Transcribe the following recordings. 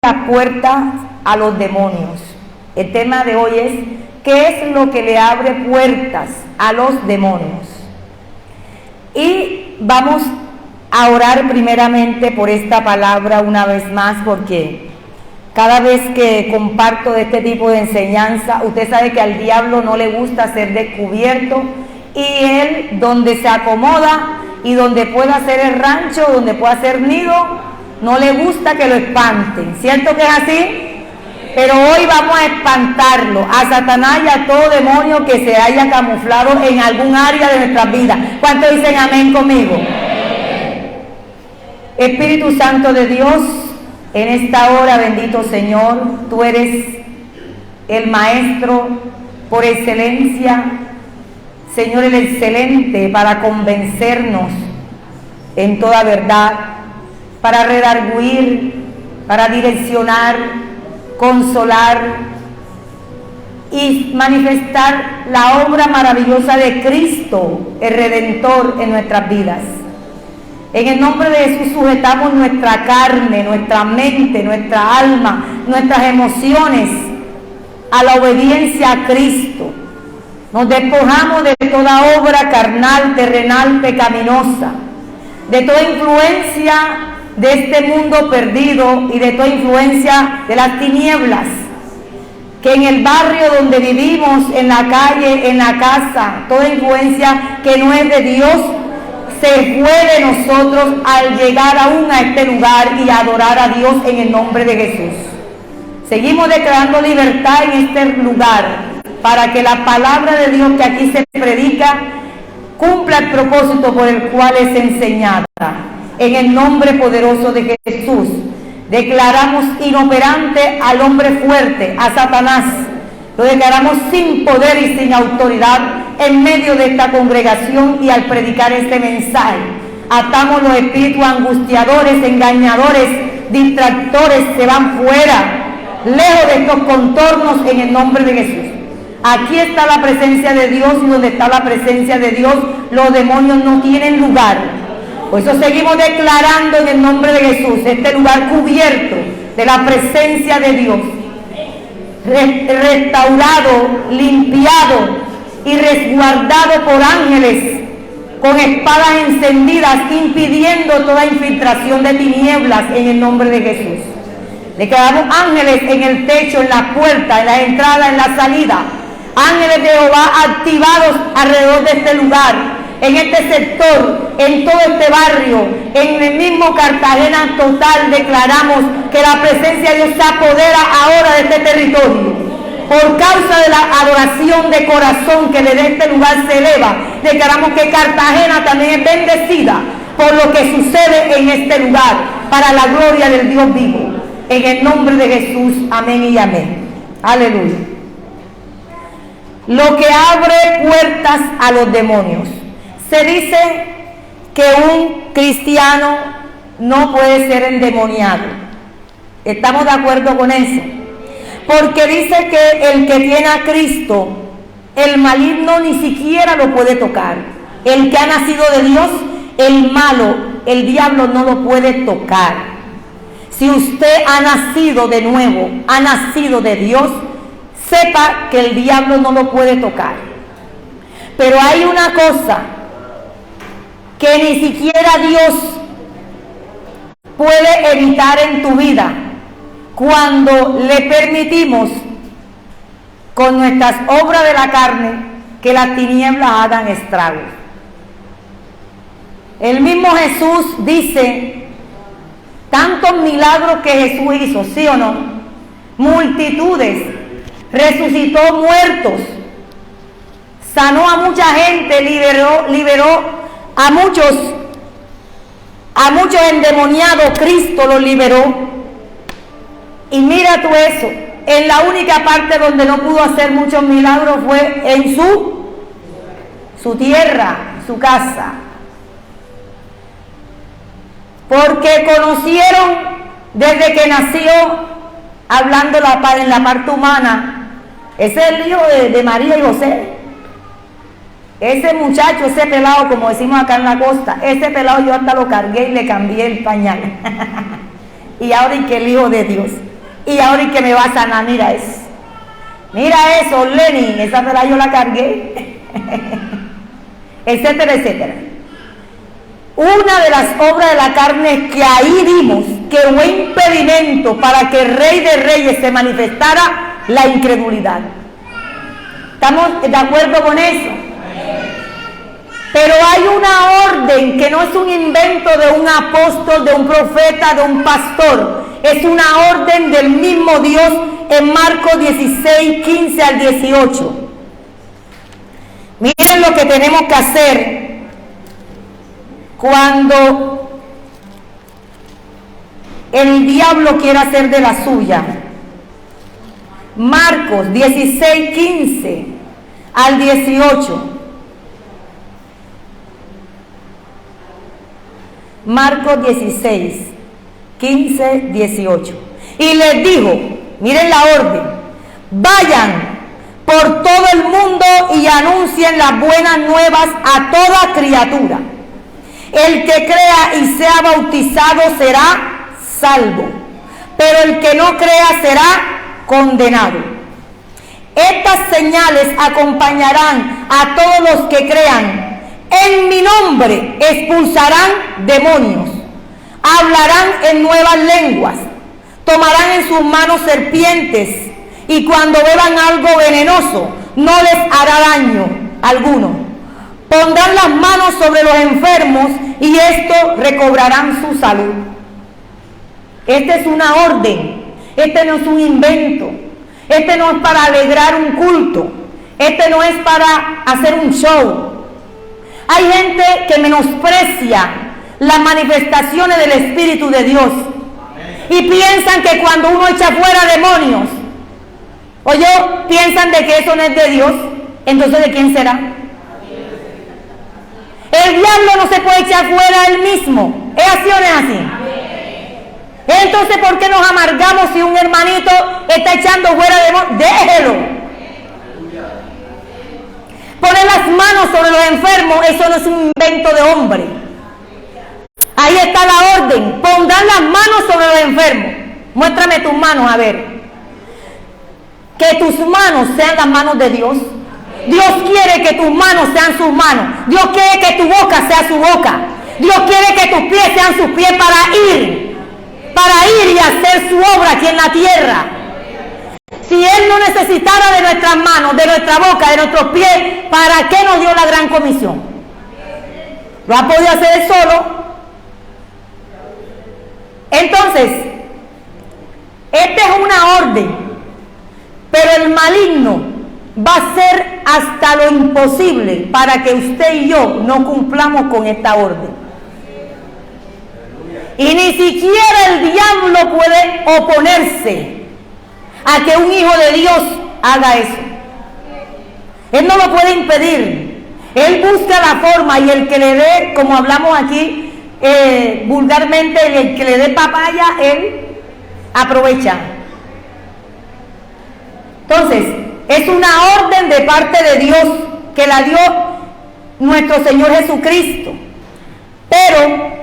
las puertas a los demonios. El tema de hoy es: ¿qué es lo que le abre puertas a los demonios? Y vamos a orar primeramente por esta palabra una vez más, porque cada vez que comparto de este tipo de enseñanza, usted sabe que al diablo no le gusta ser descubierto, y él, donde se acomoda y donde pueda hacer el rancho, donde pueda hacer nido, no le gusta que lo espanten. ¿Cierto que es así? Pero hoy vamos a espantarlo, a Satanás y a todo demonio que se haya camuflado en algún área de nuestras vidas. ¿Cuántos dicen amén conmigo? Espíritu Santo de Dios, en esta hora, bendito Señor, tú eres el maestro por excelencia, Señor, el excelente para convencernos en toda verdad, para redarguir, para direccionar, consolar y manifestar la obra maravillosa de Cristo, el Redentor, en nuestras vidas. En el nombre de Jesús sujetamos nuestra carne, nuestra mente, nuestra alma, nuestras emociones a la obediencia a Cristo. Nos despojamos de toda obra carnal, terrenal, pecaminosa, de toda influencia de este mundo perdido y de toda influencia de las tinieblas, que en el barrio donde vivimos, en la calle, en la casa, toda influencia que no es de Dios, se fue de nosotros al llegar aún a este lugar y adorar a Dios en el nombre de Jesús. Seguimos declarando libertad en este lugar para que la palabra de Dios que aquí se predica cumpla el propósito por el cual es enseñada. En el nombre poderoso de Jesús, declaramos inoperante al hombre fuerte, a Satanás. Lo declaramos sin poder y sin autoridad en medio de esta congregación, y al predicar este mensaje, atamos los espíritus angustiadores, engañadores, distractores, se van fuera, lejos de estos contornos, en el nombre de Jesús. Aquí está la presencia de Dios, y donde está la presencia de Dios, los demonios no tienen lugar. Por eso seguimos declarando en el nombre de Jesús este lugar cubierto de la presencia de Dios, restaurado, limpiado y resguardado por ángeles con espadas encendidas, impidiendo toda infiltración de tinieblas en el nombre de Jesús. Declaramos ángeles en el techo, en la puerta, en la entrada, en la salida. Ángeles de Jehová activados alrededor de este lugar, en este sector, en todo este barrio, en el mismo Cartagena total. Declaramos que la presencia de Dios se apodera ahora de este territorio. Por causa de la adoración de corazón que desde este lugar se eleva, declaramos que Cartagena también es bendecida por lo que sucede en este lugar, para la gloria del Dios vivo. En el nombre de Jesús, amén y amén. Aleluya. Lo que abre puertas a los demonios. Se dice que un cristiano no puede ser endemoniado. ¿Estamos de acuerdo con eso? Porque dice que el que tiene a Cristo, el maligno ni siquiera lo puede tocar. El que ha nacido de Dios, el malo, el diablo no lo puede tocar. Si usted ha nacido de nuevo, ha nacido de Dios, sepa que el diablo no lo puede tocar. Pero hay una cosa que ni siquiera Dios puede evitar en tu vida, cuando le permitimos con nuestras obras de la carne que las tinieblas hagan estragos. El mismo Jesús dice, tantos milagros que Jesús hizo, ¿sí o no? Multitudes, resucitó muertos, sanó a mucha gente, liberó a muchos endemoniados. Cristo los liberó. Y mira tú eso, en la única parte donde no pudo hacer muchos milagros fue en su tierra, su casa. Porque conocieron desde que nació, hablando en la parte humana, ese es el hijo de María y José. Ese muchacho, ese pelado, como decimos acá en la costa, ese pelado yo hasta lo cargué y le cambié el pañal. Y ahora y que el Hijo de Dios. y ahora y que me va a sanar, mira eso, Lenin, esa verdad yo la cargué, etcétera, etcétera. Una de las obras de la carne que ahí vimos que fue impedimento para que el Rey de Reyes se manifestara, la incredulidad. ¿Estamos de acuerdo con eso? Pero hay una orden que no es un invento de un apóstol, de un profeta, de un pastor. Es una orden del mismo Dios en Marcos 16, 15 al 18. Miren lo que tenemos que hacer cuando el diablo quiere hacer de la suya. Marcos 16, 15 al 18. Marcos 16, 15, 18. Y les dijo, miren la orden, vayan por todo el mundo y anuncien las buenas nuevas a toda criatura. El que crea y sea bautizado será salvo, pero el que no crea será condenado. Estas señales acompañarán a todos los que crean. En mi nombre expulsarán demonios, hablarán en nuevas lenguas, tomarán en sus manos serpientes, y cuando beban algo venenoso no les hará daño alguno. Pondrán las manos sobre los enfermos y estos recobrarán su salud. Esta es una orden, este no es un invento, este no es para alegrar un culto, este no es para hacer un show. Hay gente que menosprecia las manifestaciones del Espíritu de Dios y piensan que cuando uno echa fuera demonios, piensan de que eso no es de Dios, entonces ¿de quién será? El diablo no se puede echar fuera él mismo. ¿Es así o no es así? Entonces, ¿por qué nos amargamos si un hermanito está echando fuera demonios? Déjelo. Poner las manos sobre los enfermos, eso no es un invento de hombre. Ahí está la orden. Pondrán las manos sobre los enfermos. Muéstrame tus manos, a ver. Que tus manos sean las manos de Dios. Dios quiere que tus manos sean sus manos. Dios quiere que tu boca sea su boca. Dios quiere que tus pies sean sus pies para ir y hacer su obra aquí en la tierra. Si Él no necesitara de nuestras manos, de nuestra boca, de nuestros pies, ¿para qué nos dio la gran comisión? ¿Lo ha podido hacer Él solo? Entonces, esta es una orden, pero el maligno va a hacer hasta lo imposible para que usted y yo no cumplamos con esta orden. Y ni siquiera el diablo puede oponerse a que un hijo de Dios haga eso. Él no lo puede impedir. Él busca la forma, y el que le dé, como hablamos aquí vulgarmente, el que le dé papaya, él aprovecha. Entonces, es una orden de parte de Dios que la dio nuestro Señor Jesucristo. Pero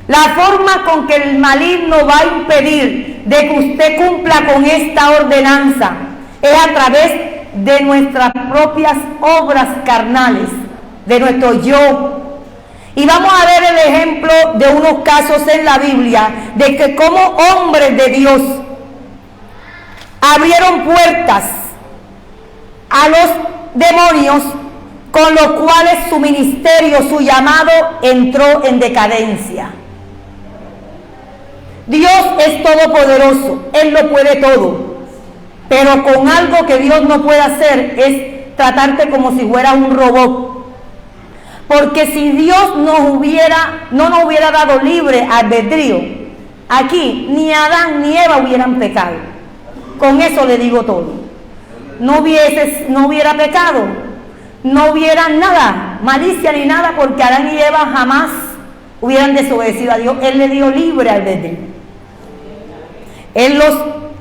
la forma con que el maligno va a impedir de que usted cumpla con esta ordenanza es a través de nuestras propias obras carnales, de nuestro yo. Y vamos a ver el ejemplo de unos casos en la Biblia de que como hombres de Dios abrieron puertas a los demonios, con los cuales su ministerio, su llamado entró en decadencia. Dios es todopoderoso, Él lo puede todo, pero con algo que Dios no puede hacer es tratarte como si fuera un robot. Porque si Dios no nos hubiera dado libre albedrío, aquí ni Adán ni Eva hubieran pecado. Con eso le digo todo. No hubiera pecado, no hubiera nada, malicia ni nada, porque Adán y Eva jamás hubieran desobedecido a Dios. Él le dio libre albedrío. Él los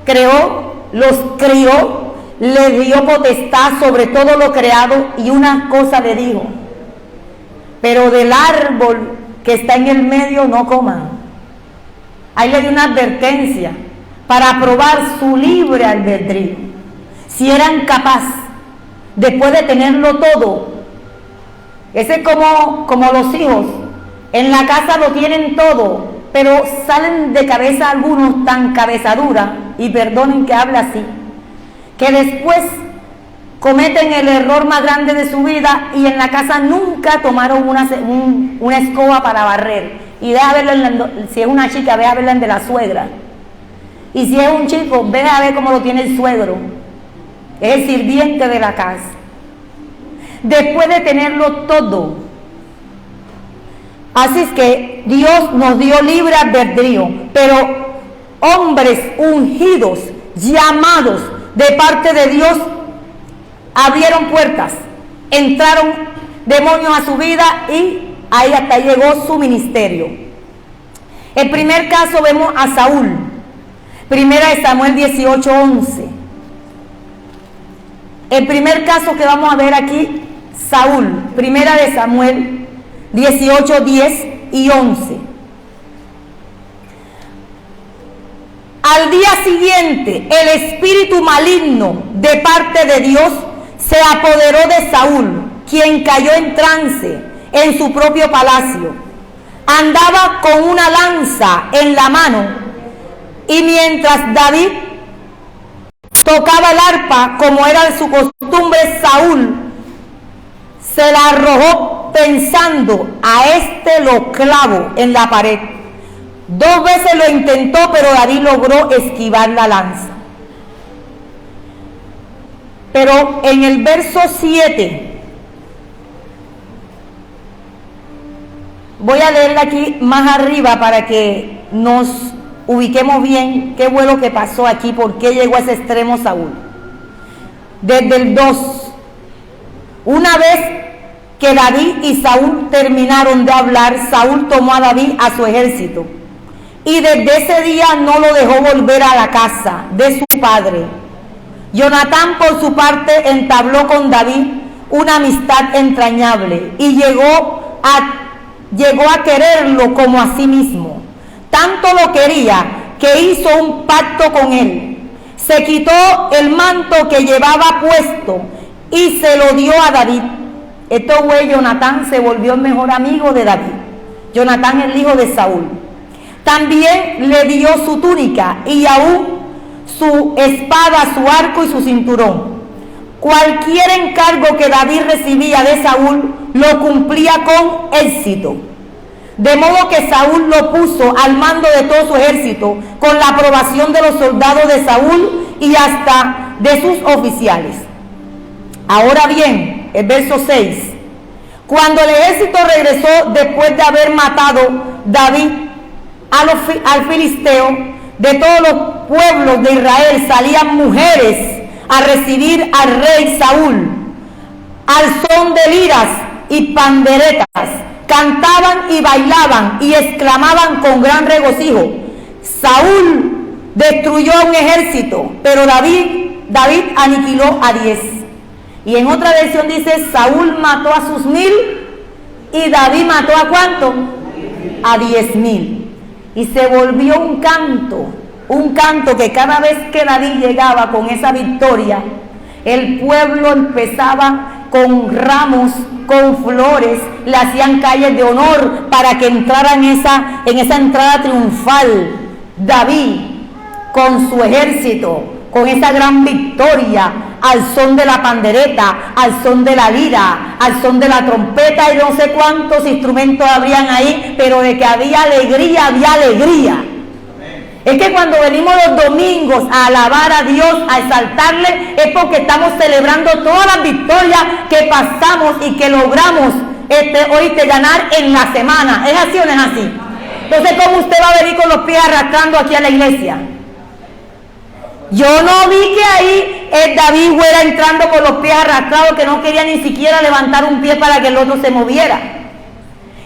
creó, los crió, le dio potestad sobre todo lo creado, y una cosa le dijo: pero del árbol que está en el medio no coman. Ahí le dio una advertencia, para probar su libre albedrío. Si eran capaces, después de tenerlo todo, ese es como los hijos, en la casa lo tienen todo, pero salen de cabeza algunos tan cabezadura, y perdonen que hable así, que después cometen el error más grande de su vida y en la casa nunca tomaron una escoba para barrer. Y deja verla, si es una chica, ve a verla de la suegra. Y si es un chico, ve a ver cómo lo tiene el suegro. Es el sirviente de la casa. Después de tenerlo todo. Así es que Dios nos dio libre albedrío, pero hombres ungidos, llamados de parte de Dios, abrieron puertas, entraron demonios a su vida y ahí hasta llegó su ministerio. El primer caso vemos a Saúl, primera de Samuel 18:11. El primer caso que vamos a ver aquí, Saúl, primera de Samuel 18:10 y 11. Al día siguiente, el espíritu maligno de parte de Dios se apoderó de Saúl, quien cayó en trance en su propio palacio. Andaba con una lanza en la mano y mientras David tocaba el arpa, como era su costumbre, Saúl se la arrojó pensando: a este lo clavo en la pared. 2 veces lo intentó, pero David logró esquivar la lanza. Pero en el verso 7, voy a leerla aquí más arriba para que nos ubiquemos bien qué fue lo que pasó aquí, por qué llegó a ese extremo Saúl. Desde el 2, una vez que David y Saúl terminaron de hablar, Saúl tomó a David a su ejército y desde ese día no lo dejó volver a la casa de su padre. Jonatán, por su parte, entabló con David una amistad entrañable y llegó a quererlo como a sí mismo. Tanto lo quería que hizo un pacto con él. Se quitó el manto que llevaba puesto y se lo dio a David. Esto fue Jonatán, se volvió el mejor amigo de David. Jonatán, el hijo de Saúl. También le dio su túnica y aún su espada, su arco y su cinturón. Cualquier encargo que David recibía de Saúl lo cumplía con éxito. De modo que Saúl lo puso al mando de todo su ejército con la aprobación de los soldados de Saúl y hasta de sus oficiales. Ahora bien, el verso 6. Cuando el ejército regresó después de haber matado David al filisteo, de todos los pueblos de Israel salían mujeres a recibir al rey Saúl, al son de liras y panderetas, cantaban y bailaban y exclamaban con gran regocijo: Saúl destruyó un ejército, pero David aniquiló a 10. Y en otra versión dice: Saúl mató a sus 1000 y David mató a ¿cuánto? A 10,000. Y se volvió un canto que cada vez que David llegaba con esa victoria, el pueblo empezaba con ramos, con flores, le hacían calles de honor para que entrara en esa entrada triunfal. David con su ejército, con esa gran victoria, al son de la pandereta, al son de la lira, al son de la trompeta y no sé cuántos instrumentos habrían ahí, pero de que había alegría, había alegría. Es que cuando venimos los domingos a alabar a Dios, a exaltarle, es porque estamos celebrando todas las victorias que pasamos y que logramos hoy ganar en la semana. ¿Es así o no es así? Entonces, ¿cómo usted va a venir con los pies arrastrando aquí a la iglesia? Yo no vi que ahí David fuera entrando con los pies arrastrados, que no quería ni siquiera levantar un pie para que el otro se moviera.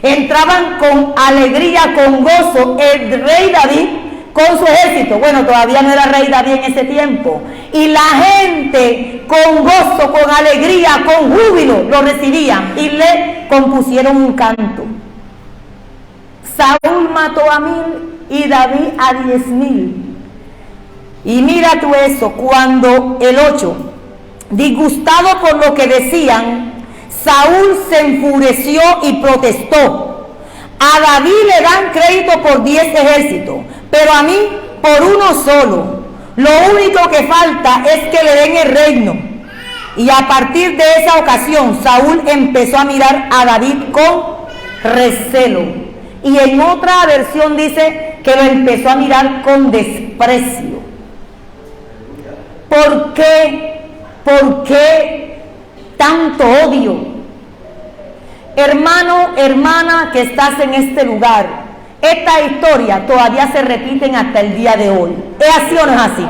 Entraban con alegría, con gozo, el rey David con su ejército. Bueno, todavía no era rey David en ese tiempo. Y la gente con gozo, con alegría, con júbilo lo recibían y le compusieron un canto. Saúl mató a 1000 y David a 10,000. Y mira tú eso, cuando el 8, disgustado por lo que decían, Saúl se enfureció y protestó. A David le dan crédito por 10 ejércitos, pero a mí por uno solo. Lo único que falta es que le den el reino. Y a partir de esa ocasión, Saúl empezó a mirar a David con recelo. Y en otra versión dice que lo empezó a mirar con desprecio. ¿Por qué? ¿Por qué tanto odio? Hermano, hermana que estás en este lugar, esta historia todavía se repiten hasta el día de hoy. ¿Es así o no es así?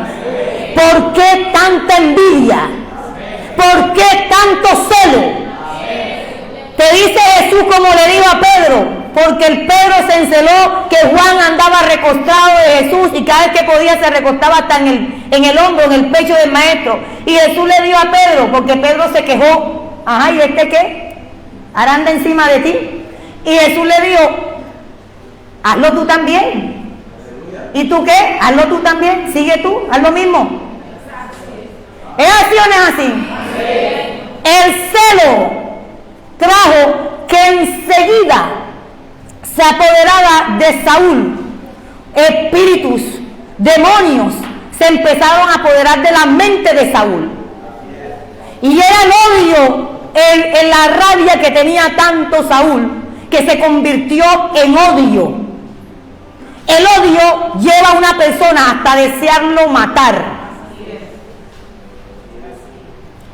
¿Por qué tanta envidia? ¿Por qué tanto celo? Te dice Jesús como le dijo a Pedro, porque el Pedro se enceló que Juan andaba recostado de Jesús y cada vez que podía se recostaba hasta en el hombro, en el pecho del maestro. Y Jesús le dijo a Pedro, porque Pedro se quejó, ajá, ¿y este qué? Ahora anda encima de ti. Y Jesús le dijo, hazlo tú también. ¿Y tú qué? Hazlo tú también, sigue tú, haz lo mismo. ¿Es así o no es así? El celo trajo que enseguida se apoderaba de Saúl. Espíritus, demonios se empezaron a apoderar de la mente de Saúl. Y era el odio, en la rabia que tenía tanto Saúl, que se convirtió en odio. El odio lleva a una persona hasta desearlo matar.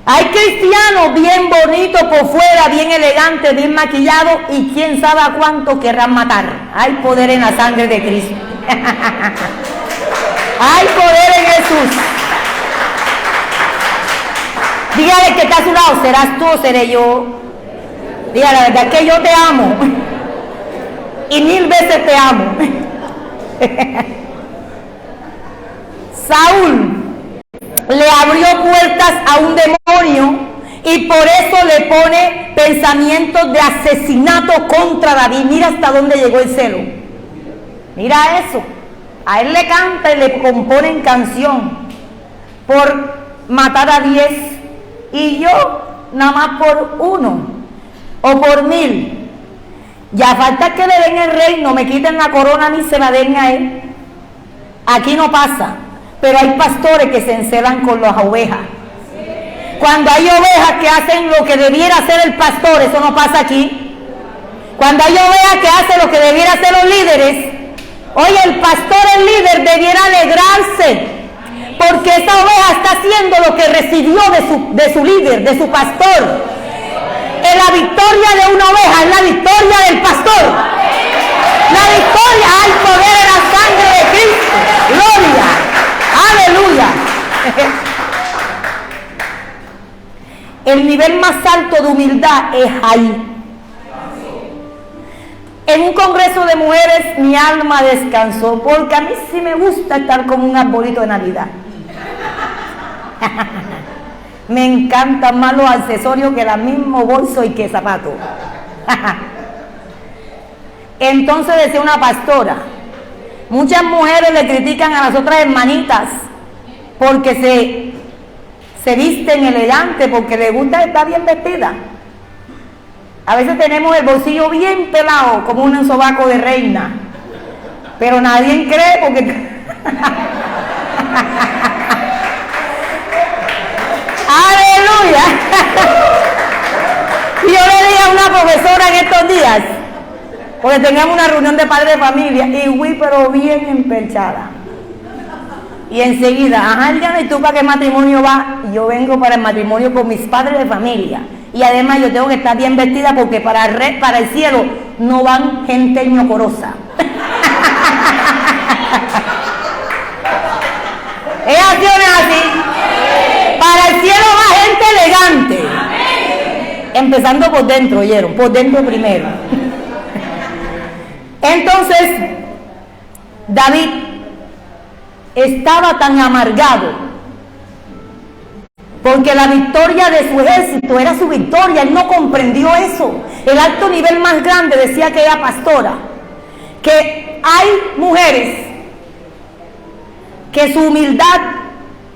Hay cristianos bien bonitos por fuera, bien elegantes, bien maquillados, y quién sabe a cuánto querrán matar. Hay poder en la sangre de Cristo. Hay poder en Jesús. Dígale que está a su lado, ¿serás tú o seré yo? Dígale, la verdad que yo te amo. Y 1000 veces te amo. Saúl le abrió puertas a un demonio y por eso le pone pensamientos de asesinato contra David. Mira hasta dónde llegó el celo. Mira eso. A él le canta y le componen canción por matar a 10 y yo nada más por 1 o por 1000. Ya falta que le den el reino, me quiten la corona a mí, se la den a él. Aquí no pasa. Pero hay pastores que se encelan con las ovejas. Cuando hay ovejas que hacen lo que debiera hacer el pastor, eso no pasa aquí. Cuando hay ovejas que hacen lo que debiera hacer los líderes, oye, el pastor, el líder, debiera alegrarse, porque esa oveja está haciendo lo que recibió de su líder, de su pastor. La victoria de una oveja es la victoria del pastor. La victoria, hay poder en la sangre de Cristo. Gloria. Aleluya. El nivel más alto de humildad es ahí. En un congreso de mujeres mi alma descansó, porque a mí sí me gusta estar como un arbolito de Navidad. Me encantan más los accesorios que el mismo bolso y que zapatos. Entonces decía una pastora, muchas mujeres le critican a las otras hermanitas porque se visten elegantes, porque les gusta estar bien vestida. A veces tenemos el bolsillo bien pelado, como un sobaco de reina, pero nadie cree porque... ¡Aleluya! Y yo le dije a una profesora en estos días, porque teníamos una reunión de padres de familia, y fui pero bien emperchada. Y enseguida, ajá, Eliana, ¿y tú para qué matrimonio vas? Y yo vengo para el matrimonio con mis padres de familia. Y además yo tengo que estar bien vestida porque para el cielo no van gente ñocorosa. ¿Es así o no es así? Para el cielo va gente elegante. Empezando por dentro, ¿oyeron? Por dentro primero. Entonces, David estaba tan amargado porque la victoria de su ejército era su victoria. Él no comprendió eso. El alto nivel más grande, decía aquella pastora, que hay mujeres que su humildad,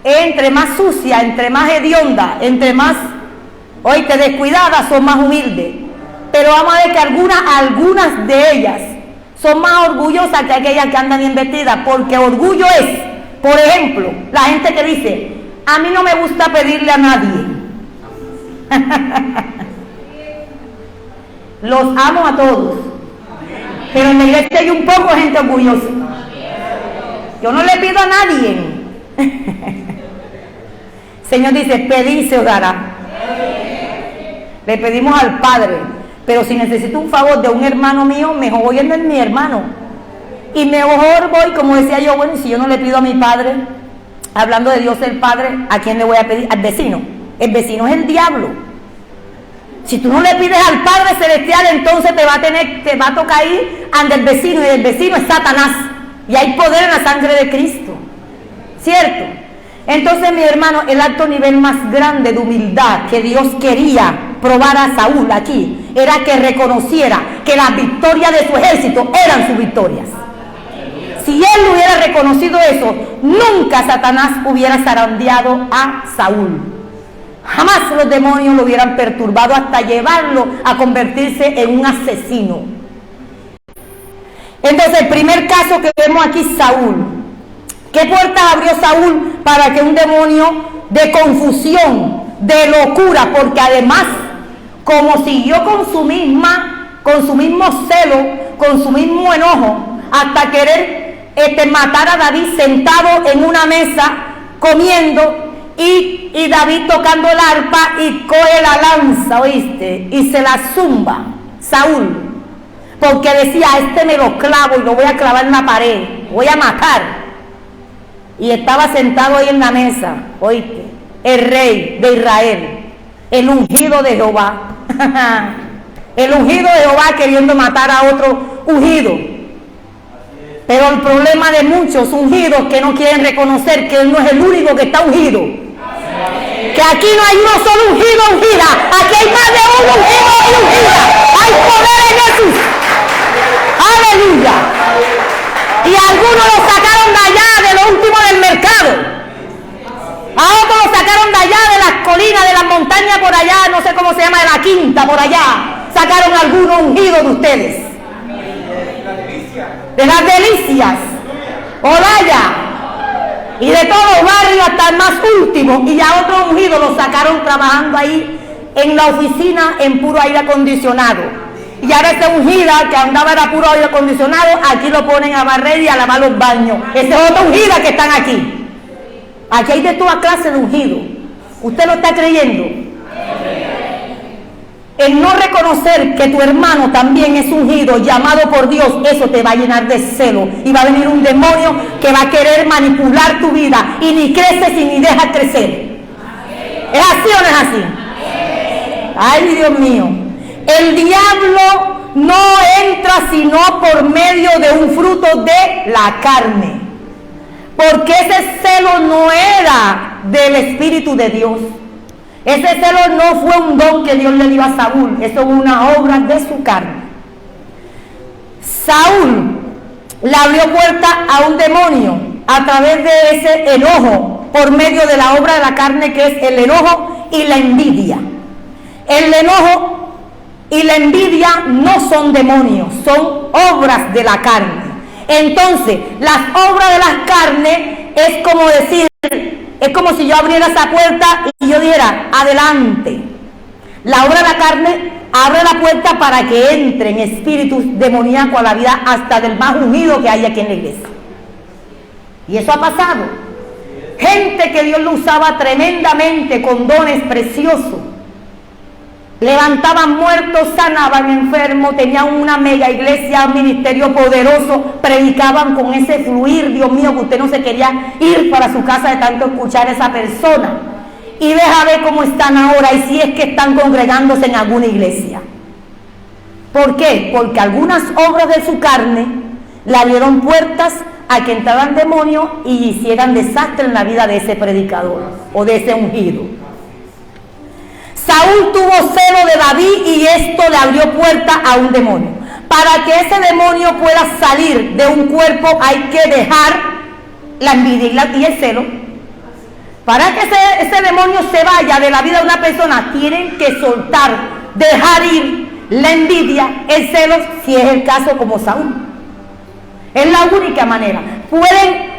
entre más sucia, entre más hedionda, entre más, oíste, descuidadas, son más humildes. Pero vamos a ver que algunas de ellas son más orgullosas que aquellas que andan bien vestidas, porque orgullo es, por ejemplo, la gente que dice, a mí no me gusta pedirle a nadie. Los amo a todos, pero en la iglesia hay un poco de gente orgullosa. Yo no le pido a nadie. Señor dice, pedid se os dará. Le pedimos al Padre, pero si necesito un favor de un hermano mío, mejor voy a mi hermano. Y mejor voy, como decía yo, bueno, si yo no le pido a mi Padre, hablando de Dios el Padre, ¿a quién le voy a pedir? Al vecino. El vecino es el diablo. Si tú no le pides al Padre Celestial, entonces te va a tocar ir ante el vecino, y el vecino es Satanás. Y hay poder en la sangre de Cristo. ¿Cierto? Entonces, mi hermano, el alto nivel más grande de humildad que Dios quería probar a Saúl aquí, era que reconociera que las victorias de su ejército eran sus victorias. Si él hubiera reconocido eso, nunca Satanás hubiera zarandeado a Saúl. Jamás los demonios lo hubieran perturbado hasta llevarlo a convertirse en un asesino. Entonces, el primer caso que vemos aquí, Saúl. ¿Qué puertas abrió Saúl para que un demonio de confusión, de locura, porque además, como siguió con su mismo celo, con su mismo enojo, hasta querer matar a David sentado en una mesa, comiendo, y David tocando el arpa y coge la lanza, ¿oíste? Y se la zumba, Saúl, porque decía, me lo clavo y lo voy a clavar en la pared, voy a matar. Y estaba sentado ahí en la mesa, ¿oíste? El rey de Israel, el ungido de Jehová. El ungido de Jehová queriendo matar a otro ungido. Pero el problema de muchos ungidos que no quieren reconocer que él no es el único que está ungido. Que aquí no hay uno solo ungido, ungida. Aquí hay más de uno ungido y ungida. Hay poder en Jesús. Aleluya. Y algunos lo sacaron de allá, de lo último del mercado. A otros lo sacaron de allá, de las colinas, de las montañas por allá, no sé cómo se llama, de la quinta por allá. Sacaron algunos ungidos de ustedes. De las delicias, Olaya, y de todos los barrios hasta el más último. Y ya otros ungidos los sacaron trabajando ahí en la oficina en puro aire acondicionado. Y ahora esa ungida que andaba era puro aire acondicionado, aquí lo ponen a barrer y a lavar los baños. Esa es otra ungida que están aquí. Aquí hay de toda clase de ungido. ¿Usted lo está creyendo? El no reconocer que tu hermano también es ungido, llamado por Dios, eso te va a llenar de celo. Y va a venir un demonio que va a querer manipular tu vida. Y ni creces y ni dejas crecer. ¿Es así o no es así? Ay, Dios mío. El diablo no entra sino por medio de un fruto de la carne. Porque ese celo no era del Espíritu de Dios. Ese celo no fue un don que Dios le dio a Saúl. Eso fue una obra de su carne. Saúl le abrió puerta a un demonio a través de ese enojo, por medio de la obra de la carne, que es el enojo y la envidia. El enojo y la envidia no son demonios, son obras de la carne. Entonces, las obras de la carne es como decir, es como si yo abriera esa puerta y yo dijera, adelante. La obra de la carne abre la puerta para que entren espíritus demoníacos a la vida, hasta del más unido que hay aquí en la iglesia. Y eso ha pasado. Gente que Dios lo usaba tremendamente con dones preciosos. Levantaban muertos, sanaban enfermos, tenían una mega iglesia, un ministerio poderoso, predicaban con ese fluir, Dios mío, que usted no se quería ir para su casa de tanto escuchar a esa persona. Y deja ver cómo están ahora y si es que están congregándose en alguna iglesia. ¿Por qué? Porque algunas obras de su carne le abrieron puertas a que entraran demonios y hicieran desastre en la vida de ese predicador o de ese ungido. Saúl tuvo celo de David y esto le abrió puerta a un demonio. Para que ese demonio pueda salir de un cuerpo hay que dejar la envidia y el celo. Para que ese demonio se vaya de la vida de una persona, tienen que soltar, dejar ir la envidia, el celo, si es el caso como Saúl. Es la única manera. Pueden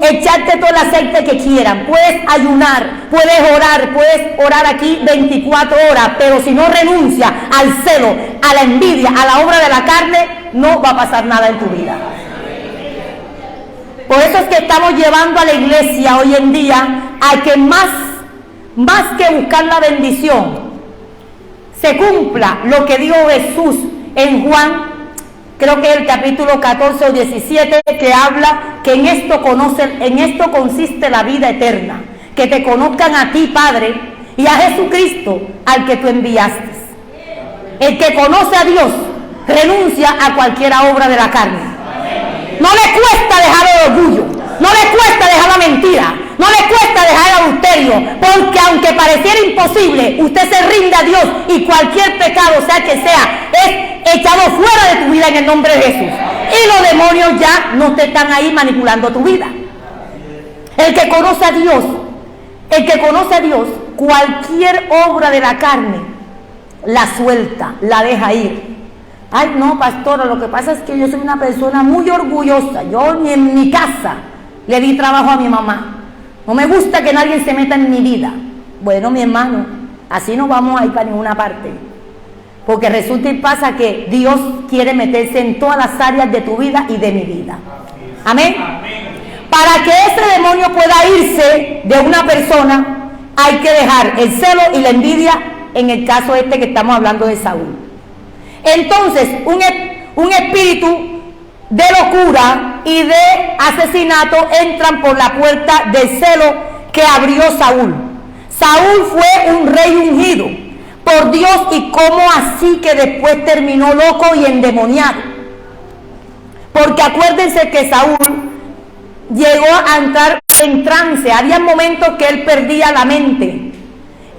echarte todo el aceite que quieran, puedes ayunar, puedes orar aquí 24 horas, pero si no renuncias al celo, a la envidia, a la obra de la carne, no va a pasar nada en tu vida. Por eso es que estamos llevando a la iglesia hoy en día a que más que buscar la bendición, se cumpla lo que dijo Jesús en Juan, creo que es el capítulo 14 o 17, que habla que en esto consiste la vida eterna, que te conozcan a ti, Padre, y a Jesucristo, al que tú enviaste. El que conoce a Dios renuncia a cualquier obra de la carne. No le cuesta dejar el orgullo, no le cuesta dejar la mentira, no le cuesta dejar el adulterio, porque aunque pareciera imposible, usted se rinde a Dios y cualquier pecado, sea que sea, es echado fuera de tu vida en el nombre de Jesús. Y los demonios ya no te están ahí manipulando tu vida. El que conoce a Dios, cualquier obra de la carne la suelta, la deja ir. Ay, no, pastora, lo que pasa es que yo soy una persona muy orgullosa. Yo ni en mi casa le di trabajo a mi mamá. No me gusta que nadie se meta en mi vida. Bueno, mi hermano, así no vamos a ir para ninguna parte. Porque resulta y pasa que Dios quiere meterse en todas las áreas de tu vida y de mi vida. Amén. Para que ese demonio pueda irse de una persona, hay que dejar el celo y la envidia, en el caso que estamos hablando de Saúl. Entonces, un espíritu de locura y de asesinato entran por la puerta del celo que abrió Saúl. Saúl fue un rey ungido por Dios, y cómo así que después terminó loco y endemoniado. Porque acuérdense que Saúl llegó a entrar en trance. Había momentos que él perdía la mente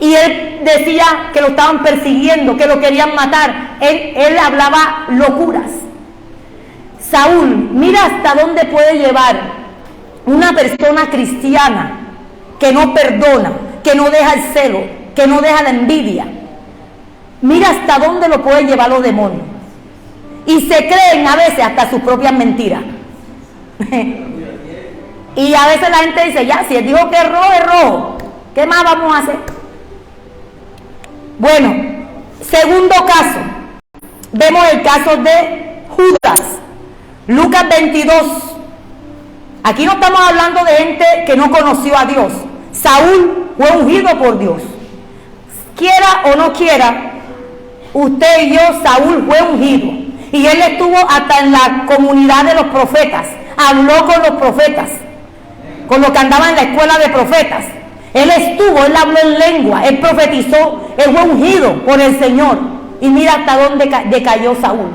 y él decía que lo estaban persiguiendo, que lo querían matar. Él hablaba locuras. Saúl, mira hasta dónde puede llevar una persona cristiana que no perdona, que no deja el celo, que no deja la envidia. Mira hasta dónde lo pueden llevar los demonios. Y se creen a veces hasta sus propias mentiras. Y a veces la gente dice, ya, si él dijo que es rojo, ¿qué más vamos a hacer? Bueno, segundo caso. Vemos el caso de Judas. Lucas 22. Aquí no estamos hablando de gente que no conoció a Dios. Saúl fue ungido por Dios. Quiera o no quiera, usted y yo, Saúl fue ungido. Y él estuvo hasta en la comunidad de los profetas. Habló con los profetas, con los que andaban en la escuela de profetas. Él habló en lengua, él profetizó, él fue ungido por el Señor. Y mira hasta dónde decayó Saúl.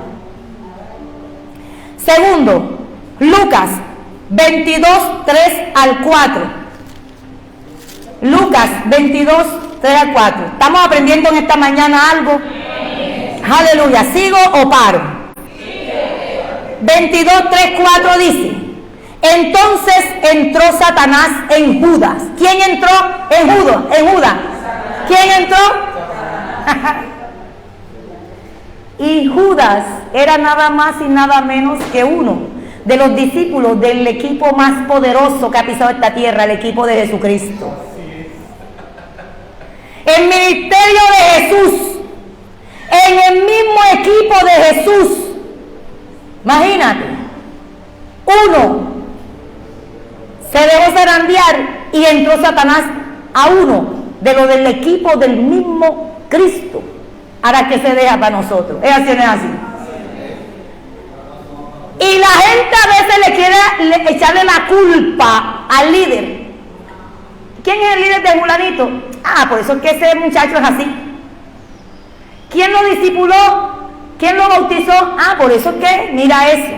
Segundo, Lucas 22, 3 al 4. Lucas 22, 3 al 4. ¿Estamos aprendiendo en esta mañana algo? Aleluya. ¿Sigo o paro? 22, 3, 4 dice: entonces entró Satanás en Judas. ¿Quién entró en Judas? ¿Quién entró? Y Judas era nada más y nada menos que uno de los discípulos del equipo más poderoso que ha pisado esta tierra, el equipo de Jesucristo. El ministerio de Jesús, en el mismo equipo de Jesús. Imagínate, uno se dejó zarandear y entró Satanás a uno de los del equipo del mismo Cristo. Ahora que se deja para nosotros. ¿Es así o no es así? Y la gente a veces le quiere echarle la culpa al líder. ¿Quién es el líder de fulanito? Por eso es que ese muchacho es así. ¿Quién lo discipuló? ¿Quién lo bautizó? Por eso es que, mira eso.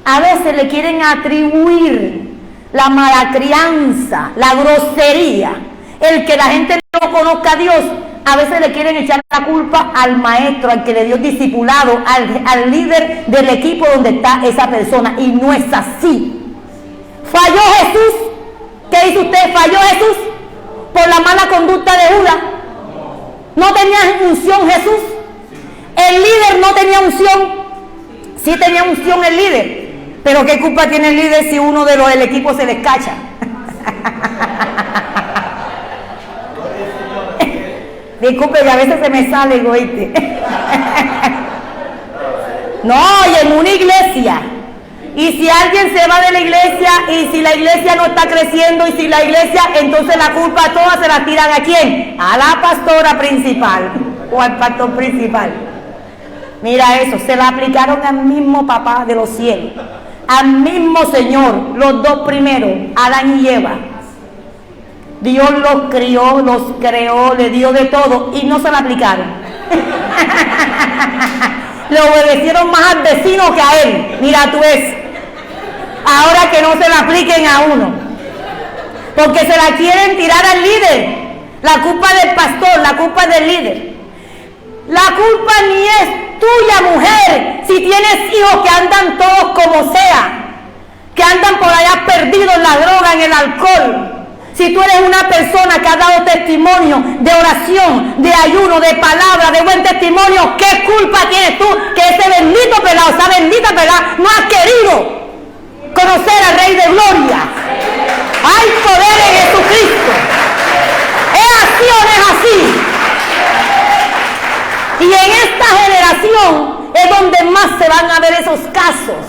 A veces le quieren atribuir la mala crianza, la grosería, el que la gente no conozca a Dios. A veces le quieren echar la culpa al maestro, al que le dio discipulado, al líder del equipo donde está esa persona. Y no es así. ¿Falló Jesús? ¿Qué dice usted? ¿Falló Jesús por la mala conducta de Judas? ¿No tenía unción Jesús? El líder no tenía unción. Sí tenía unción el líder. Pero ¿qué culpa tiene el líder si uno de los del equipo se les cacha? Disculpe que a veces se me sale, ¿oíste? No, y en una iglesia. Y si alguien se va de la iglesia y si la iglesia no está creciendo y si la iglesia, entonces la culpa toda se la tiran ¿a quién? A la pastora principal o al pastor principal. Mira eso, se la aplicaron al mismo papá de los cielos, al mismo Señor, los dos primeros, Adán y Eva. Dios los crió, los creó, le dio de todo y no se la aplicaron. Le obedecieron más al vecino que a él. Mira tú es. Ahora que no se la apliquen a uno. Porque se la quieren tirar al líder. La culpa del pastor, la culpa del líder. La culpa ni es tuya, mujer, si tienes hijos que andan todos como sea, que andan por allá perdidos en la droga, en el alcohol. Si tú eres una persona que ha dado testimonio de oración, de ayuno, de palabra, de buen testimonio, ¿qué culpa tienes tú que ese bendito pelado, esa bendita pelada, no has querido conocer al Rey de Gloria? Hay poder en Jesucristo. ¿Es así o no es así? Y en esta generación es donde más se van a ver esos casos.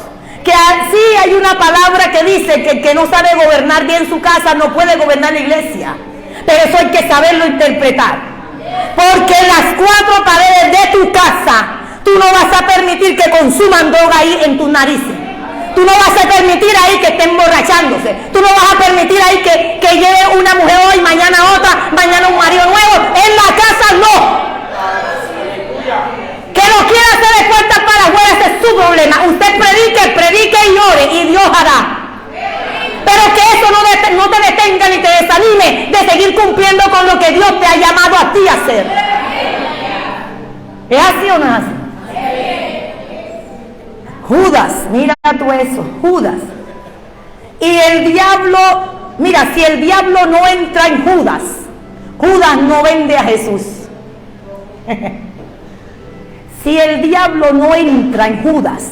Que sí hay una palabra que dice que el que no sabe gobernar bien su casa no puede gobernar la iglesia. Pero eso hay que saberlo interpretar. Porque en las cuatro paredes de tu casa, tú no vas a permitir que consuman droga ahí en tus narices. Tú no vas a permitir ahí que estén emborrachándose. Tú no vas a permitir ahí que lleve una mujer hoy, mañana otra, mañana un marido nuevo. En la casa no. Que no quiera hacer de puertas para afuera, ese es su problema. Usted predique y ore y Dios hará. Pero que eso no te detenga ni te desanime de seguir cumpliendo con lo que Dios te ha llamado a ti a hacer. ¿Es así o no es así? Judas, mira tú eso, Judas. Y el diablo, mira, si el diablo no entra en Judas, Judas no vende a Jesús. Si el diablo no entra en Judas,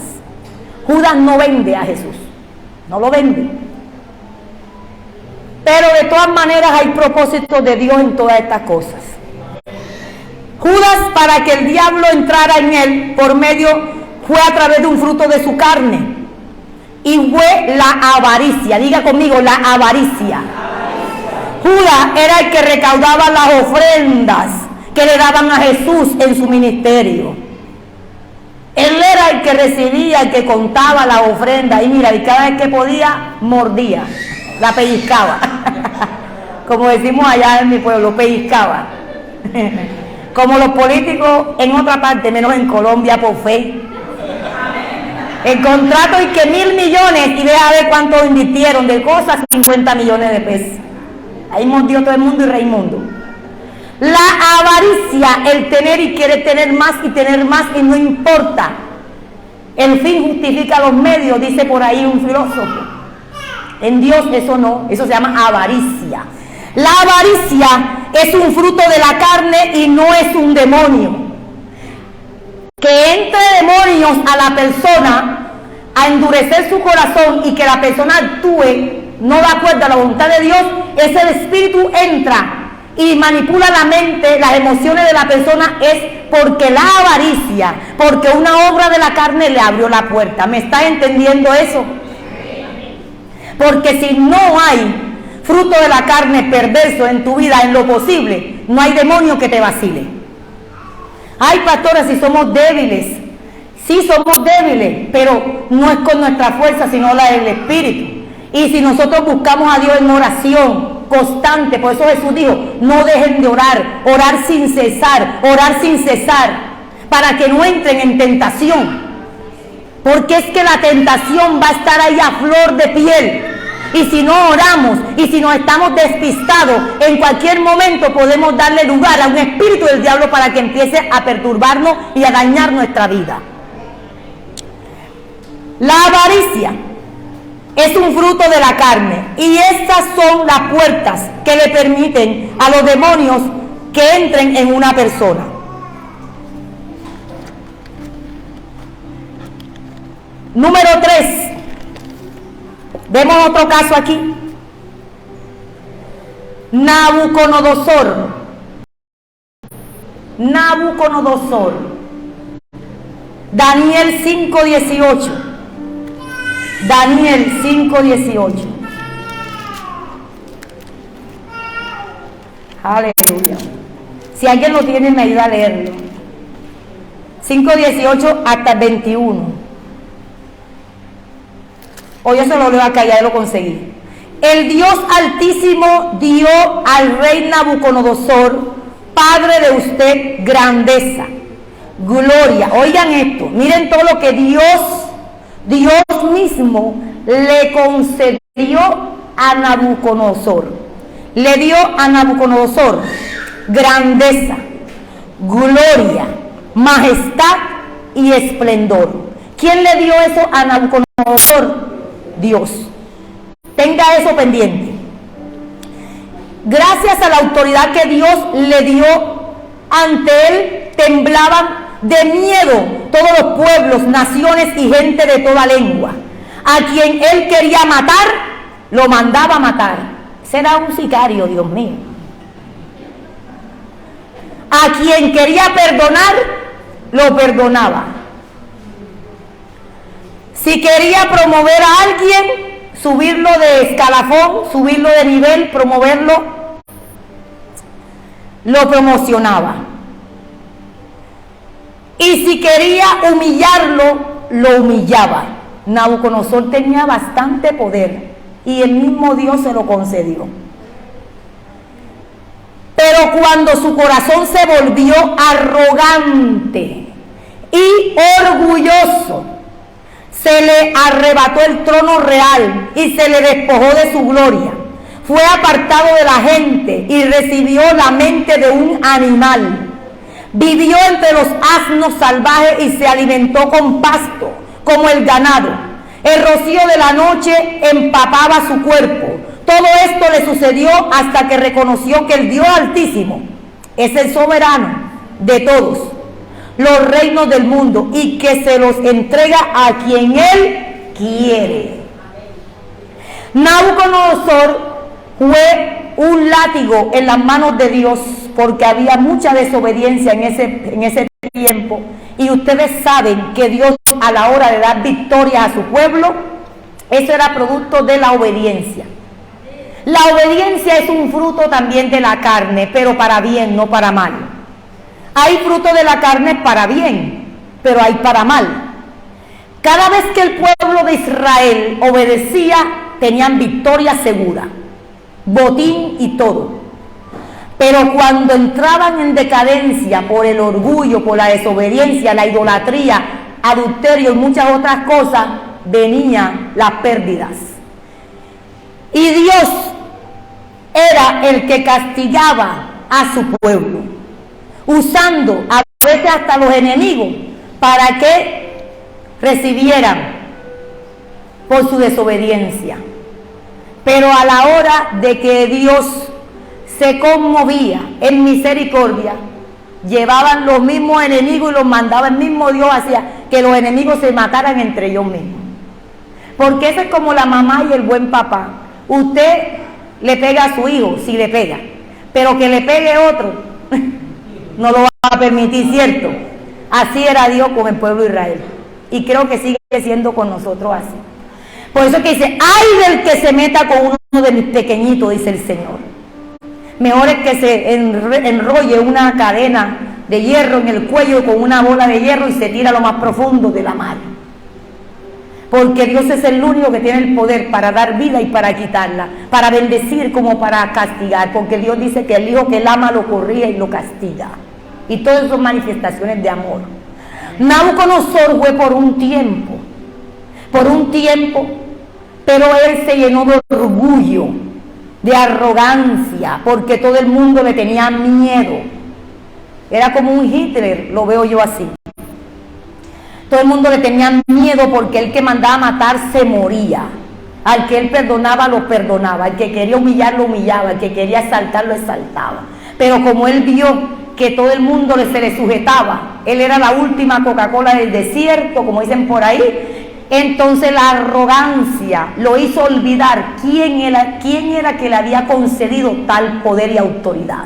Judas no vende a Jesús, no lo vende. Pero de todas maneras hay propósitos de Dios en todas estas cosas. Judas, para que el diablo entrara en él fue a través de un fruto de su carne, y fue la avaricia. Diga conmigo, la avaricia. Judas era el que recaudaba las ofrendas que le daban a Jesús en su ministerio. Él era el que recibía, el que contaba la ofrenda, y mira, y cada vez que podía, mordía, la pellizcaba. Como decimos allá en mi pueblo, pellizcaba. Como los políticos en otra parte, menos en Colombia, por fe. El contrato y que 1.000 millones, y deja ver cuánto invirtieron de cosas, 50 millones de pesos. Ahí mordió todo el mundo y Raimundo. La avaricia, el tener y querer tener más y no importa. El fin justifica los medios, dice por ahí un filósofo. En Dios eso no, eso se llama avaricia. La avaricia es un fruto de la carne y no es un demonio. Que entre demonios a la persona a endurecer su corazón y que la persona actúe no de acuerdo a la voluntad de Dios, ese espíritu entra y manipula la mente, las emociones de la persona, es porque la avaricia, porque una obra de la carne le abrió la puerta. ¿Me está entendiendo eso? Porque si no hay fruto de la carne perverso en tu vida, en lo posible, no hay demonio que te vacile. Ay, pastora, si somos débiles, sí somos débiles, pero no es con nuestra fuerza, sino la del Espíritu. Y si nosotros buscamos a Dios en oración constante, por eso Jesús dijo, no dejen de orar, orar sin cesar, para que no entren en tentación. Porque es que la tentación va a estar ahí a flor de piel. Y si no oramos, y si no estamos despistados, en cualquier momento podemos darle lugar a un espíritu del diablo para que empiece a perturbarnos y a dañar nuestra vida. La avaricia es un fruto de la carne, y estas son las puertas que le permiten a los demonios que entren en una persona. Número 3. Vemos otro caso aquí. Nabucodonosor. Daniel 5:18. Daniel 5:18. Aleluya. Si alguien lo tiene, me ayuda a leerlo. 5:18 hasta el 21. O yo se lo leo acá, ya lo conseguí. El Dios Altísimo dio al rey Nabucodonosor, padre de usted, grandeza, gloria. Oigan esto, miren todo lo que Dios mismo le concedió a Nabucodonosor. Le dio a Nabucodonosor grandeza, gloria, majestad y esplendor. ¿Quién le dio eso a Nabucodonosor? Dios. Tenga eso pendiente. Gracias a la autoridad que Dios le dio, ante él temblaban de miedo todos los pueblos, naciones y gente de toda lengua. A quien él quería matar, lo mandaba a matar. Será un sicario, Dios mío. A quien quería perdonar, lo perdonaba. Si quería promover a alguien, subirlo de escalafón, subirlo de nivel, promoverlo, lo promocionaba. Y si quería humillarlo, lo humillaba. Nabucodonosor tenía bastante poder y el mismo Dios se lo concedió. Pero cuando su corazón se volvió arrogante y orgulloso, se le arrebató el trono real y se le despojó de su gloria. Fue apartado de la gente y recibió la mente de un animal. Vivió entre los asnos salvajes y se alimentó con pasto, como el ganado. El rocío de la noche empapaba su cuerpo. Todo esto le sucedió hasta que reconoció que el Dios Altísimo es el soberano de todos los reinos del mundo y que se los entrega a quien él quiere. Nabucodonosor fue un látigo en las manos de Dios porque había mucha desobediencia en ese tiempo, y ustedes saben que Dios, a la hora de dar victoria a su pueblo, eso era producto de la obediencia. La obediencia es un fruto también de la carne, pero para bien, no para mal. Hay fruto de la carne para bien, pero hay para mal. Cada vez que el pueblo de Israel obedecía, tenían victoria segura, botín y todo. Pero cuando entraban en decadencia por el orgullo, por la desobediencia, la idolatría, adulterio y muchas otras cosas, venían las pérdidas. Y Dios era el que castigaba a su pueblo, usando a veces hasta los enemigos para que recibieran por su desobediencia. Pero a la hora de que Dios se conmovía en misericordia, llevaban los mismos enemigos y los mandaba el mismo Dios, hacia que los enemigos se mataran entre ellos mismos. Porque eso es como la mamá y el buen papá. Usted le pega a su hijo, si le pega, pero que le pegue otro, no lo va a permitir, ¿cierto? Así era Dios con el pueblo de Israel, y creo que sigue siendo con nosotros así. Por eso que dice, ay del que se meta con uno de mis pequeñitos, dice el Señor. Mejor es que se enrolle una cadena de hierro en el cuello con una bola de hierro y se tira a lo más profundo de la mar. Porque Dios es el único que tiene el poder para dar vida y para quitarla, para bendecir como para castigar, porque Dios dice que el hijo que él ama lo corrige y lo castiga. Y todas son manifestaciones de amor. Nabucodonosor fue por un tiempo, pero él se llenó de orgullo, de arrogancia, porque todo el mundo le tenía miedo. Era como un Hitler, lo veo yo así. Todo el mundo le tenía miedo porque el que mandaba a matar se moría. Al que él perdonaba, lo perdonaba. Al que quería humillar, lo humillaba. Al que quería exaltar, lo exaltaba. Pero como él vio que todo el mundo se le sujetaba, él era la última Coca-Cola del desierto, como dicen por ahí, entonces la arrogancia lo hizo olvidar quién era que le había concedido tal poder y autoridad.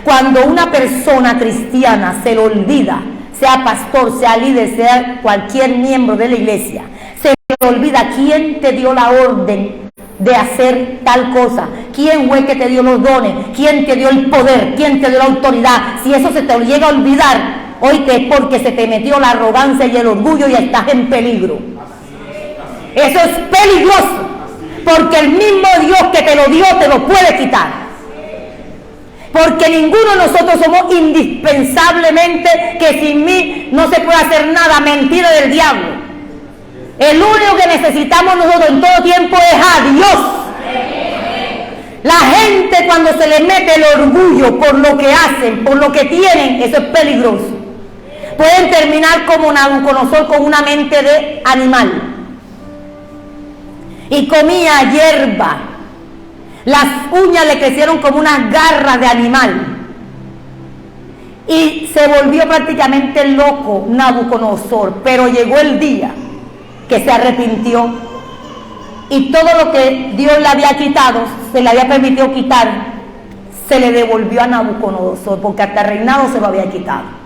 Cuando una persona cristiana se le olvida, sea pastor, sea líder, sea cualquier miembro de la iglesia, se le olvida quién te dio la orden de hacer tal cosa, quién fue que te dio los dones, quién te dio el poder, quién te dio la autoridad. Si eso se te llega a olvidar, oíste, es porque se te metió la arrogancia y el orgullo y estás en peligro. Eso es peligroso, porque el mismo Dios que te lo dio te lo puede quitar. Porque ninguno de nosotros somos indispensablemente que sin mí no se puede hacer nada, mentira del diablo. El único que necesitamos nosotros en todo tiempo es a Dios. La gente cuando se le mete el orgullo por lo que hacen, por lo que tienen, eso es peligroso. Pueden terminar como Nabucodonosor con una mente de animal. Y comía hierba. Las uñas le crecieron como unas garras de animal. Y se volvió prácticamente loco Nabucodonosor. Pero llegó el día que se arrepintió. Y todo lo que Dios le había quitado, se le había permitido quitar, se le devolvió a Nabucodonosor, porque hasta el reinado se lo había quitado.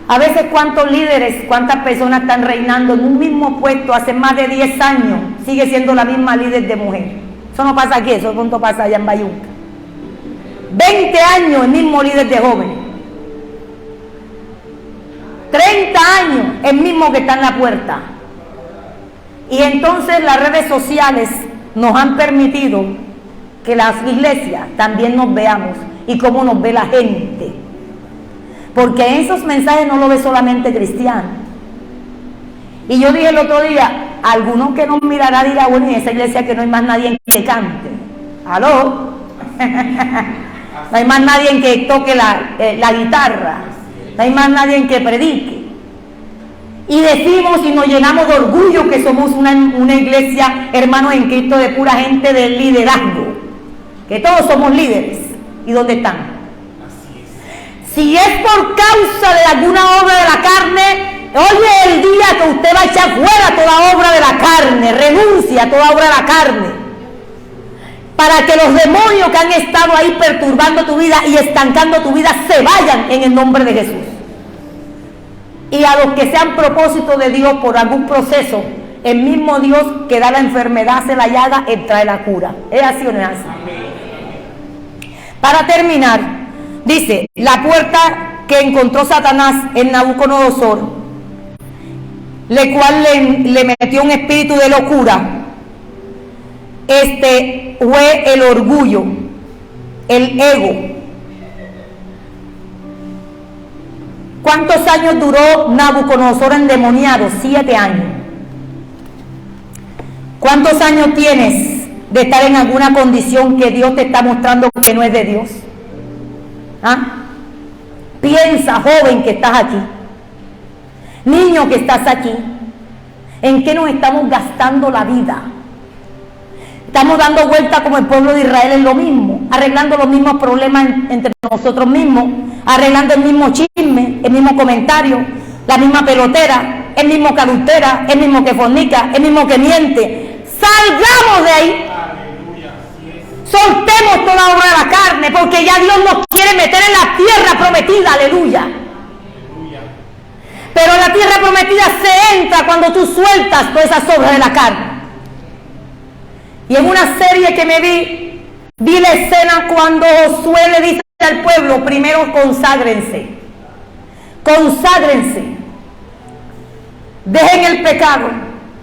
A veces cuántos líderes, cuántas personas están reinando en un mismo puesto hace más de 10 años, sigue siendo la misma líder de mujer. Eso no pasa aquí, eso pronto pasa allá en Bayunca. 20 años el mismo líder de jóvenes. 30 años el mismo que está en la puerta. Y entonces las redes sociales nos han permitido que las iglesias también nos veamos y cómo nos ve la gente. Porque en esos mensajes no lo ve solamente cristiano. Y yo dije el otro día, algunos que nos mirará dirá, bueno, en esa iglesia que no hay más nadie que cante. ¿Aló? No hay más nadie que toque la guitarra. No hay más nadie que predique. Y decimos y nos llenamos de orgullo que somos una iglesia, hermanos en Cristo, de pura gente del liderazgo. Que todos somos líderes. ¿Y dónde están? Si es por causa de alguna obra de la carne, hoy es el día que usted va a echar fuera toda obra de la carne, renuncia a toda obra de la carne, para que los demonios que han estado ahí perturbando tu vida y estancando tu vida se vayan en el nombre de Jesús. Y a los que sean propósito de Dios por algún proceso, el mismo Dios que da la enfermedad, hace la llaga, Él trae la cura. ¿Es así o no es así? Para terminar, dice, la puerta que encontró Satanás en Nabucodonosor, le cual le metió un espíritu de locura, fue el orgullo, el ego. ¿Cuántos años duró Nabucodonosor endemoniado? 7 años. ¿Cuántos años tienes de estar en alguna condición que Dios te está mostrando que no es de Dios? ¿Ah? Piensa, joven, que estás aquí, niño que estás aquí, ¿en qué nos estamos gastando la vida? Estamos dando vuelta como el pueblo de Israel en lo mismo, arreglando los mismos problemas entre nosotros mismos, arreglando el mismo chisme, el mismo comentario, la misma pelotera, el mismo que adultera, el mismo que fornica, el mismo que miente. Salgamos de ahí. Soltemos toda obra de la carne, porque ya Dios nos quiere meter en la tierra prometida, aleluya. Pero la tierra prometida se entra cuando tú sueltas todas esas obras de la carne. Y en una serie que me vi la escena cuando Josué le dice al pueblo, primero conságrense, dejen el pecado,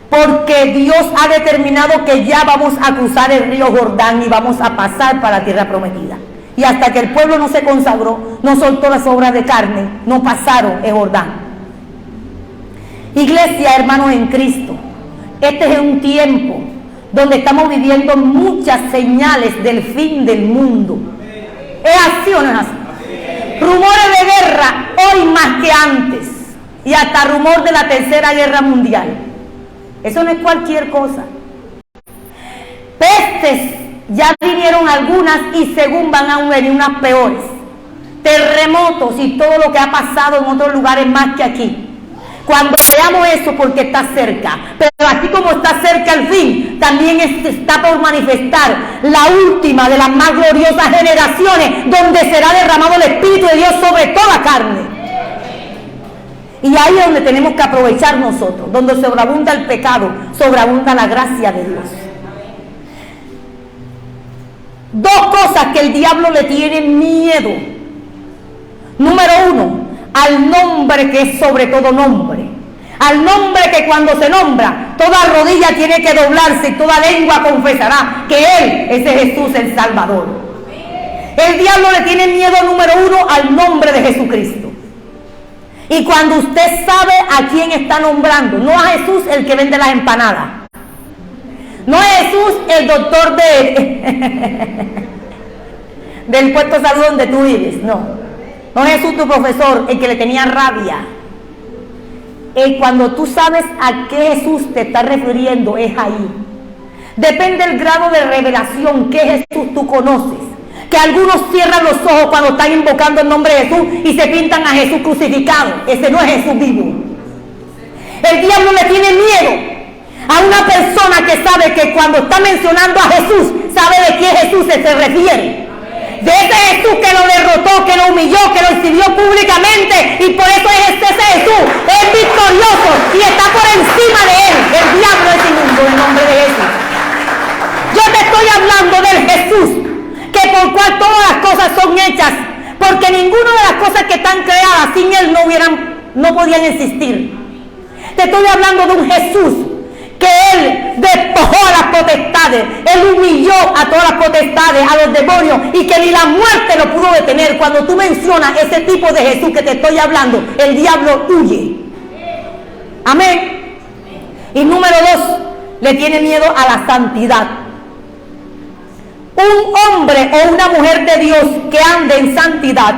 porque Dios ha determinado que ya vamos a cruzar el río Jordán y vamos a pasar para la tierra prometida. Y hasta que el pueblo no se consagró, no soltó las obras de carne, no pasaron el Jordán. Iglesia, hermanos en Cristo, este es un tiempo donde estamos viviendo muchas señales del fin del mundo. ¿Es así o no es así? Rumores de guerra hoy más que antes, y hasta rumor de la tercera guerra mundial. Eso no es cualquier cosa. Pestes, ya vinieron algunas y según van a venir unas peores. Terremotos y todo lo que ha pasado en otros lugares más que aquí. Cuando veamos eso, porque está cerca, pero así como está cerca el fin, también está por manifestar la última de las más gloriosas generaciones, donde será derramado el Espíritu de Dios sobre toda carne. Y ahí es donde tenemos que aprovechar nosotros, donde sobreabunda el pecado, sobreabunda la gracia de Dios. Dos cosas que el diablo le tiene miedo. Número uno, al nombre que es sobre todo nombre, al nombre que cuando se nombra, toda rodilla tiene que doblarse y toda lengua confesará que Él es Jesús el Salvador. El diablo le tiene miedo número uno al nombre de Jesucristo. Y cuando usted sabe a quién está nombrando, no a Jesús el que vende las empanadas, no es Jesús el doctor del puesto de salud donde tú vives, no. No es Jesús tu profesor, el que le tenía rabia. Cuando tú sabes a qué Jesús te está refiriendo, es ahí. Depende del grado de revelación que Jesús tú conoces. Que algunos cierran los ojos cuando están invocando el nombre de Jesús y se pintan a Jesús crucificado. Ese no es Jesús vivo. El diablo le tiene miedo a una persona que sabe que cuando está mencionando a Jesús, sabe de qué Jesús se refiere. De ese Jesús que lo derrotó, que lo humilló, que lo exhibió públicamente, y por eso es ese Jesús, es victorioso y está por encima de él. El diablo es inmundo en nombre de Jesús. Yo te estoy hablando del Jesús que por cual todas las cosas son hechas, porque ninguna de las cosas que están creadas sin él no podían existir. Te estoy hablando de un Jesús que Él despojó a las potestades, Él humilló a todas las potestades, a los demonios, y que ni la muerte lo pudo detener. Cuando tú mencionas ese tipo de Jesús que te estoy hablando, el diablo huye. Amén. Y número dos, le tiene miedo a la santidad. Un hombre o una mujer de Dios que ande en santidad,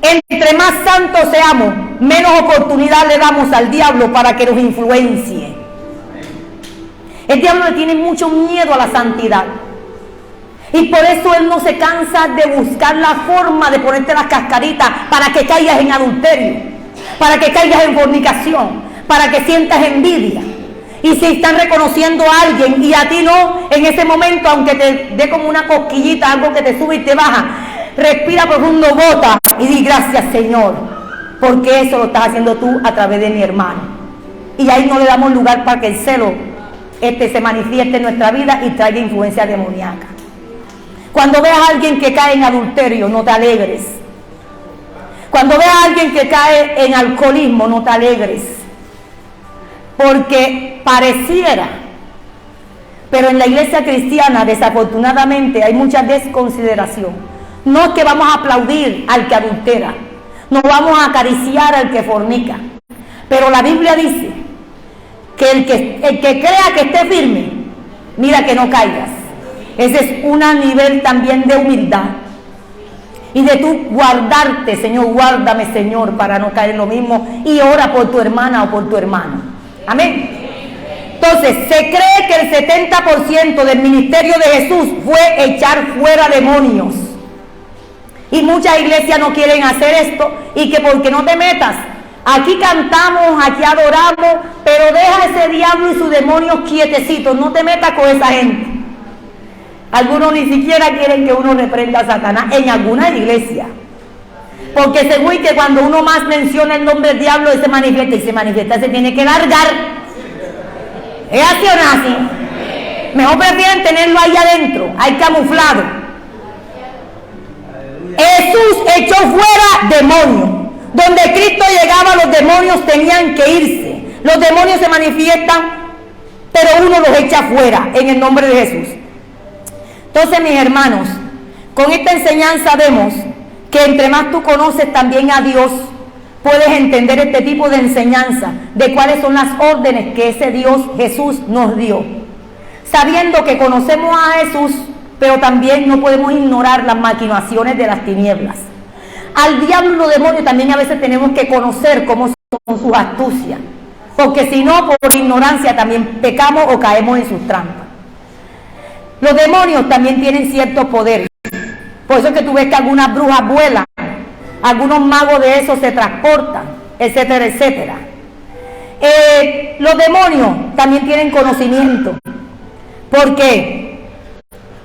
entre más santos seamos, menos oportunidad le damos al diablo para que nos influencie. El diablo le tiene mucho miedo a la santidad. Y por eso él no se cansa de buscar la forma de ponerte las cascaritas para que caigas en adulterio, para que caigas en fornicación, para que sientas envidia. Y si están reconociendo a alguien y a ti no, en ese momento, aunque te dé como una cosquillita, algo que te sube y te baja, respira profundo, bota y di gracias, Señor, porque eso lo estás haciendo tú a través de mi hermano. Y ahí no le damos lugar para que el celo se manifieste en nuestra vida y traiga influencia demoníaca. Cuando veas a alguien que cae en adulterio, no te alegres. Cuando veas a alguien que cae en alcoholismo, no te alegres. Porque pareciera, pero en la iglesia cristiana desafortunadamente hay mucha desconsideración. No es que vamos a aplaudir al que adultera, no vamos a acariciar al que fornica, pero la Biblia dice que el que crea que esté firme, mira que no caigas. Ese es un nivel también de humildad y de tú guardarte. Señor, guárdame, Señor, para no caer en lo mismo, y ora por tu hermana o por tu hermano. Amén. Entonces, se cree que el 70% del ministerio de Jesús fue echar fuera demonios, y muchas iglesias no quieren hacer esto, y que porque no te metas. Aquí cantamos, aquí adoramos, pero deja ese diablo y sus demonios quietecitos, no te metas con esa gente. Algunos ni siquiera quieren que uno reprenda a Satanás en alguna iglesia, porque según que cuando uno más menciona el nombre del diablo, él se manifiesta, y se manifiesta, se tiene que largar. ¿Es así o no así? Mejor prefieren tenerlo ahí adentro, ahí camuflado. Jesús echó fuera demonios. Donde Cristo llegaba, los demonios tenían que irse. Los demonios se manifiestan, pero uno los echa fuera en el nombre de Jesús. Entonces, mis hermanos, con esta enseñanza vemos que entre más tú conoces también a Dios, puedes entender este tipo de enseñanza, de cuáles son las órdenes que ese Dios Jesús nos dio. Sabiendo que conocemos a Jesús, pero también no podemos ignorar las maquinaciones de las tinieblas. Al diablo y los demonios también a veces tenemos que conocer cómo son sus astucias, porque si no, por ignorancia también pecamos o caemos en sus trampas. Los demonios también tienen cierto poder. Por eso es que tú ves que algunas brujas vuelan, algunos magos de esos se transportan, etcétera, etcétera. Los demonios también tienen conocimiento. ¿Por qué?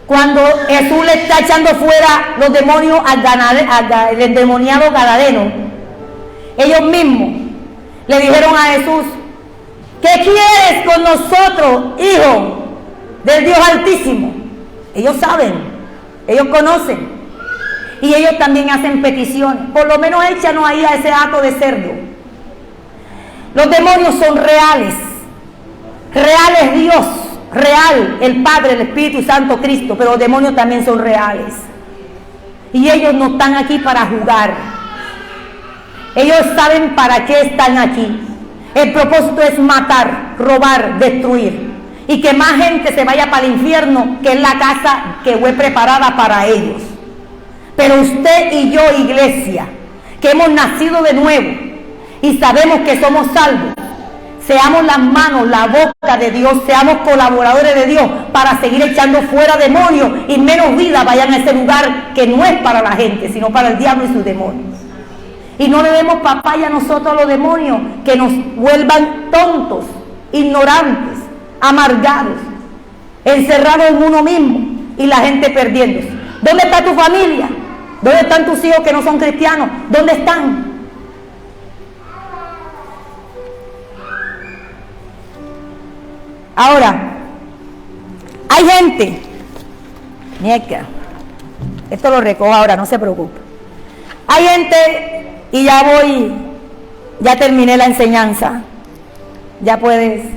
Cuando Jesús le está echando fuera los demonios al endemoniado Gadareno, ellos mismos le dijeron a Jesús: ¿qué quieres con nosotros, hijo del Dios Altísimo? Ellos saben, ellos conocen, y ellos también hacen peticiones. Por lo menos échanos ahí a ese hato de cerdo. Los demonios son reales. Real es Dios, real el Padre, el Espíritu Santo, Cristo, pero los demonios también son reales. Y ellos no están aquí para jugar. Ellos saben para qué están aquí. El propósito es matar, robar, destruir, y que más gente se vaya para el infierno, que es la casa que fue preparada para ellos. Pero usted y yo, iglesia, que hemos nacido de nuevo y sabemos que somos salvos, seamos las manos, la boca de Dios, seamos colaboradores de Dios para seguir echando fuera demonios, y menos vida vayan a ese lugar que no es para la gente, sino para el diablo y sus demonios. Y no le demos papaya a nosotros a los demonios, que nos vuelvan tontos, ignorantes, amargados, encerrados en uno mismo y la gente perdiéndose. ¿Dónde está tu familia? ¿Dónde están tus hijos que no son cristianos? ¿Dónde están? Ahora, hay gente, nieca, esto lo recojo ahora, no se preocupe. Hay gente, y ya terminé la enseñanza, ya puedes